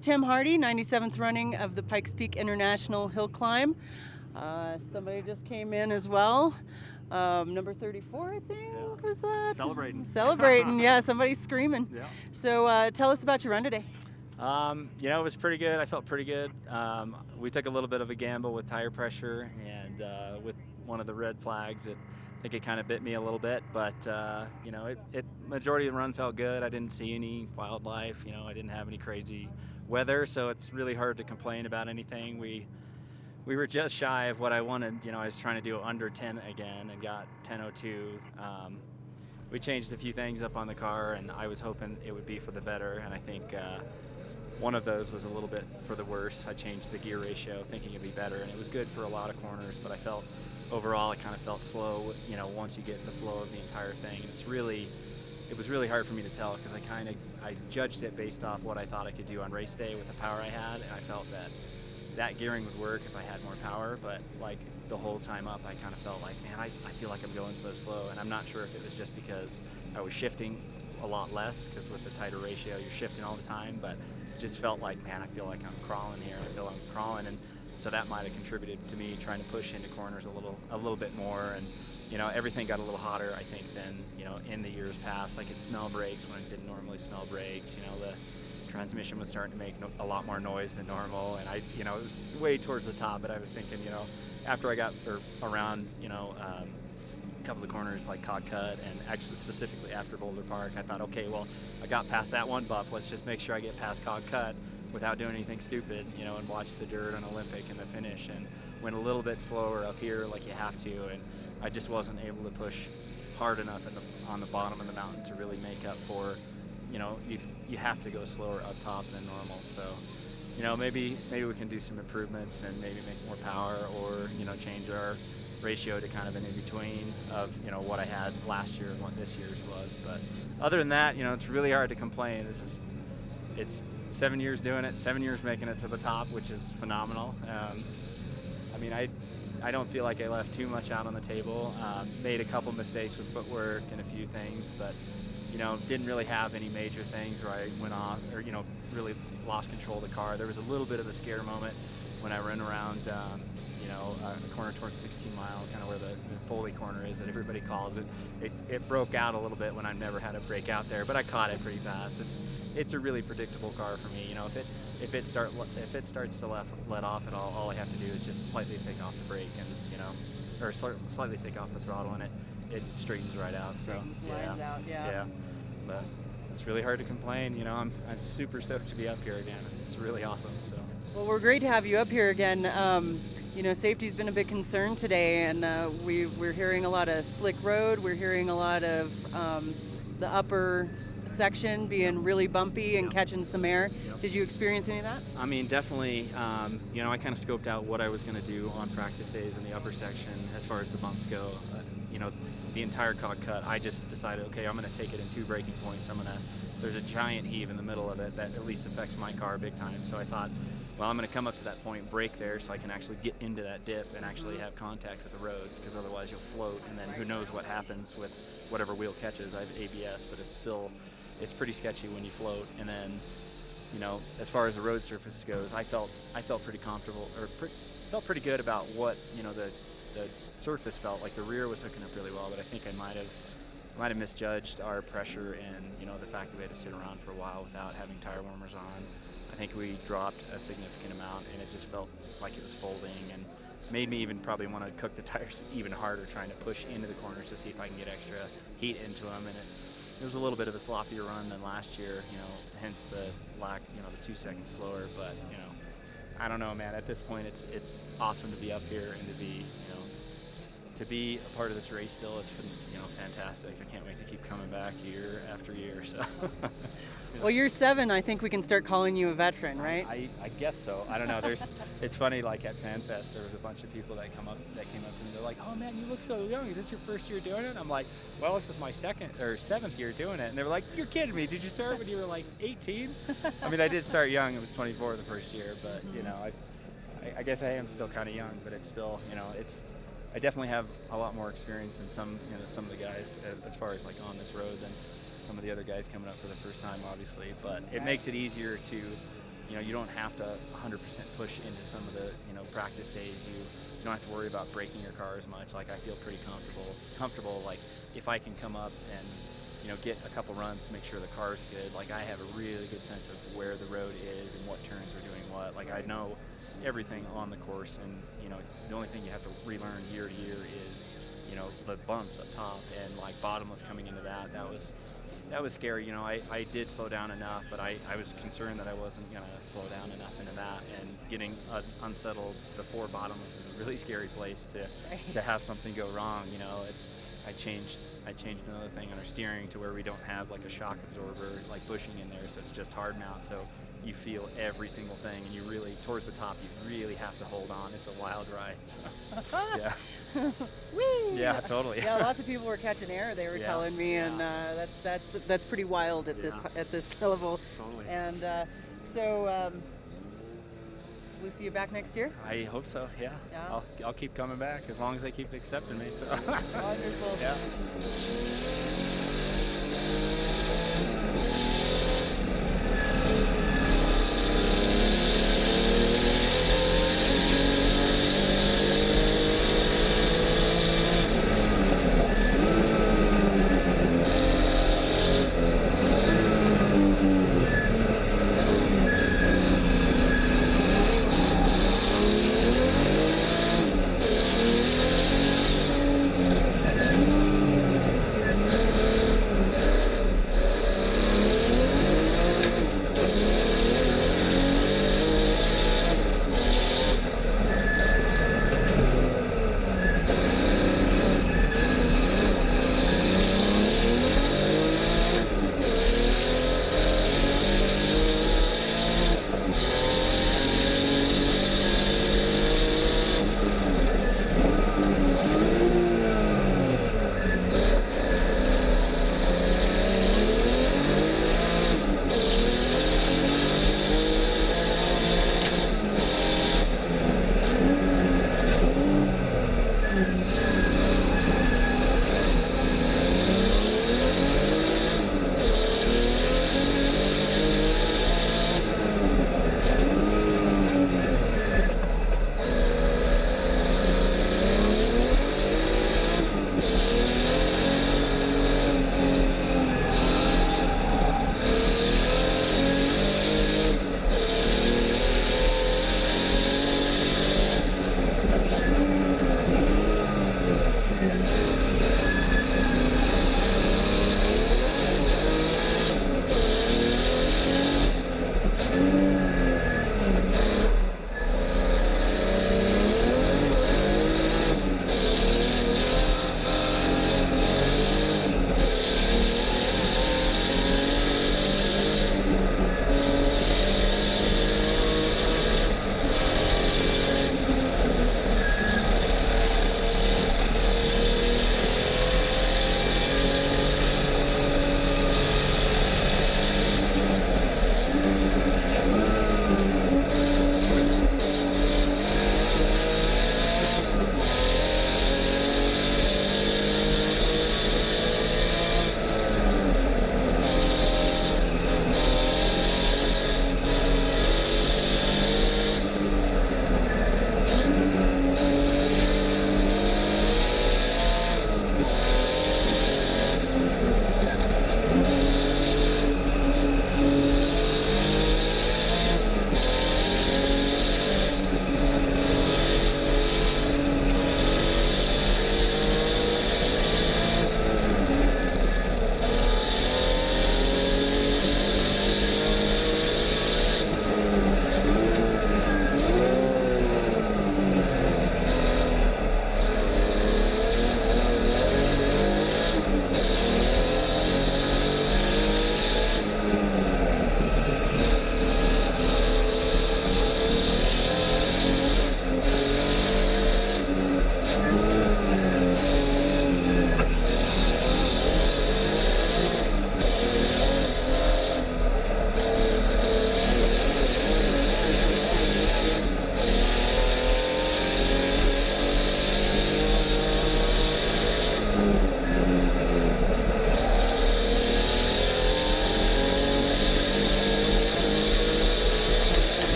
with Tim Hardy, 97th running of the Pikes Peak International Hill Climb. Somebody just came in as well. Number 34, I think, was that? Celebrating, yeah, somebody's screaming. Yeah. So tell us about your run today. It was pretty good. I felt pretty good. We took a little bit of a gamble with tire pressure, and with one of the red flags, I think it kind of bit me a little bit, but majority of the run felt good. I didn't see any wildlife, I didn't have any crazy weather, so it's really hard to complain about anything. We were just shy of what I wanted. I was trying to do under 10 again and got 10:02. We changed a few things up on the car, and I was hoping it would be for the better, and I think one of those was a little bit for the worse. I changed the gear ratio thinking it'd be better, and it was good for a lot of corners, but I felt overall it kind of felt slow, once you get the flow of the entire thing. It was really hard for me to tell because I judged it based off what I thought I could do on race day with the power I had, and I felt that gearing would work if I had more power, but like the whole time up I kind of felt like, man, I feel like I'm going so slow, and I'm not sure if it was just because I was shifting a lot less, because with the tighter ratio you're shifting all the time, but it just felt like, man, I feel like I'm crawling here. I feel like I'm crawling, and so that might have contributed to me trying to push into corners a little bit more, and everything got a little hotter, I think, than in the years past. I could smell brakes when I didn't normally smell brakes. The transmission was starting to make a lot more noise than normal, and it was way towards the top, but I was thinking, after I got around, a couple of corners like Cog Cut, and actually specifically after Boulder Park, I thought, okay, well, I got past that one bump, let's just make sure I get past Cog Cut without doing anything stupid, and watch the dirt on Olympic and the finish, and went a little bit slower up here like you have to, and I just wasn't able to push hard enough on the bottom of the mountain to really make up for, you have to go slower up top than normal. So, maybe we can do some improvements and maybe make more power, or change our ratio to kind of an in-between of what I had last year and what this year's was. But other than that, it's really hard to complain. It's 7 years doing it, 7 years making it to the top, which is phenomenal. I don't feel like I left too much out on the table. Made a couple mistakes with footwork and a few things, but didn't really have any major things where I went off or really lost control of the car. There was a little bit of a scare moment when I ran around a corner towards 16 Mile, kind of where the Foley corner is that everybody calls it. It broke out a little bit when I never had a break out there, but I caught it pretty fast. It's a really predictable car for me. If it starts to let off at all I have to do is just slightly take off the brake, and or slightly take off the throttle, and it straightens right out. So yeah. But it's really hard to complain. I'm super stoked to be up here again. It's really awesome. So. Well, we're great to have you up here again. Safety's been a big concern today, and we're hearing a lot of slick road. We're hearing a lot of the upper section being really bumpy and catching some air. Did you experience any of that? Definitely. I kind of scoped out what I was going to do on practice days in the upper section as far as the bumps go. The entire Cog Cut, I just decided, okay, I'm going to take it in 2 braking points. There's a giant heave in the middle of it that at least affects my car big time. So I thought, well, I'm going to come up to that point, brake there, so I can actually get into that dip and actually have contact with the road, because otherwise you'll float, and then who knows what happens with whatever wheel catches. I have ABS, but it's pretty sketchy when you float. And then, as far as the road surface goes, I felt pretty comfortable, or felt pretty good about what the surface felt like. The rear was hooking up really well, but I think I might have misjudged our pressure, and the fact that we had to sit around for a while without having tire warmers on. I think we dropped a significant amount, and it just felt like it was folding, and made me even probably want to cook the tires even harder, trying to push into the corners to see if I can get extra heat into them. And it was a little bit of a sloppier run than last year, hence the lack, the 2 seconds slower. But I don't know, man. At this point, it's awesome to be up here and to be a part of this race still. Is fantastic. I can't wait to keep coming back year after year. So. Well, you're 7. I think we can start calling you a veteran, right? I guess so. I don't know. It's funny. Like at FanFest, there was a bunch of people that came up to me. They're like, "Oh man, you look so young. Is this your first year doing it?" I'm like, "Well, this is my 7th year doing it." And they were like, "You're kidding me? Did you start when you were like 18?" I did start young. It was 24 the first year, but I guess I am still kind of young. But it's still, I definitely have a lot more experience than some of the guys as far as like on this road than some of the other guys coming up for the first time, obviously. But it makes it easier to you don't have to 100% push into some of the, practice days. You don't have to worry about breaking your car as much. Like, I feel pretty comfortable. Like, if I can come up and, get a couple runs to make sure the car's good, like, I have a really good sense of where the road is and what turns are doing what. Like, I know everything on the course, and, the only thing you have to relearn year to year is, the bumps up top, and like bottomless coming into that was scary. I did slow down enough, but I was concerned that I wasn't going to slow down enough into that, and getting unsettled before bottomless is a really scary place to have something go wrong. I changed another thing on our steering to where we don't have like a shock absorber like bushing in there, so it's just hard mount, so you feel every single thing, and you really, towards the top, you really have to hold on. It's a wild ride. So. Yeah. Whee! Yeah, totally. Yeah, lots of people were catching air, they were telling me, and that's pretty wild at this level. Totally. And so we'll see you back next year. I hope so. Yeah. I'll keep coming back as long as they keep accepting me. So. Wonderful. Yeah.